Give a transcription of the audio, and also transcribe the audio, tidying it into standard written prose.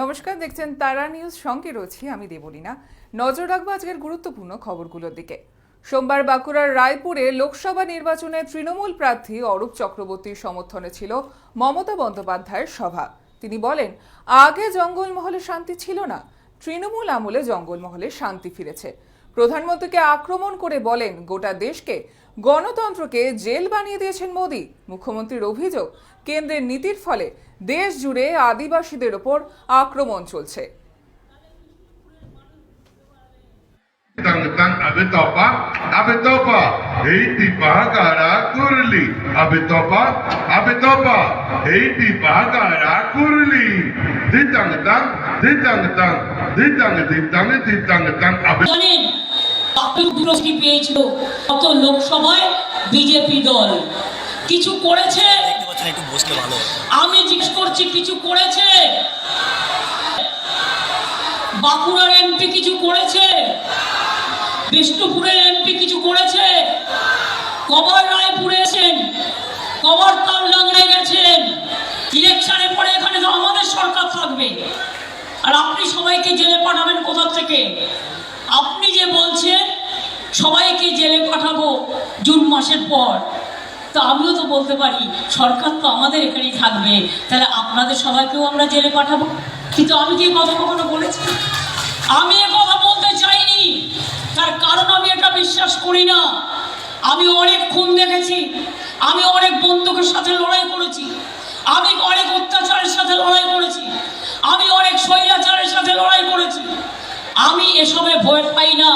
নমস্কার, দেখছেন তারা নিউজ, সঙ্গে রয়েছি আমি দেবলীনা। নজর রাখবো আজকের গুরুত্বপূর্ণ খবরগুলোর দিকে। সোমবার বাঁকুড়ার রায়পুরে লোকসভা নির্বাচনে তৃণমূল প্রার্থী অরূপ চক্রবর্তীর সমর্থনে ছিল মমতা বন্দ্যোপাধ্যায়ের সভা। তিনি বলেন, আগে জঙ্গলমহলে শান্তি ছিল না, তৃণমূল আমলে জঙ্গলমহলে শান্তি ফিরেছে। প্রধানমন্ত্রীকে আক্রমণ করে বলেন, গোটা দেশকে, গণতন্ত্রকে জেল বানিয়ে দিয়েছেন মোদী। মুখ্যমন্ত্রীর অভিযোগ, কেন্দ্রের নীতির ফলে দেশ জুড়ে আদিবাসীদের ওপর আক্রমণ চলছে। পেয়েছিল কত লোকসভায় বিজেপি দল কিছু করেছে? আমি জিজ্ঞেস করছি, কিছু করেছে? বাঁকুড়ার এমপি কিছু করেছে? বিষ্ণুপুরের এমপি কিছু করেছে? কবার রায়পুরে এসেছেন, কবার তালডাংরায় গেছেন? ইলেকশনের পরে এখানে তো আমাদের সরকার থাকবে, আর আপনি সবাইকে জেলে পাঠাবেন কোথা থেকে? আপনি যে বলছেন সবাইকে জেলে পাঠাবো জুন মাসের পর, তো আমিও তো বলতে পারি সরকার তো আমাদের এখানেই থাকবে, তাহলে আপনাদের সবাইকেও আমরা জেলে পাঠাবো। কিন্তু আমি কি কথা কখনো বলেছি? আমি এ কথা বলতে চাইনি, তার কারণ আমি এটা বিশ্বাস করি না। আমি অনেক খুন দেখেছি, আমি অনেক বন্দুকের সাথে লড়াই করেছি, আমি অনেক অত্যাচারের সাথে লড়াই করেছি, আমি অনেক স্বৈরাচারের সাথে লড়াই করেছি। আমি এসবে ভয় পাই না।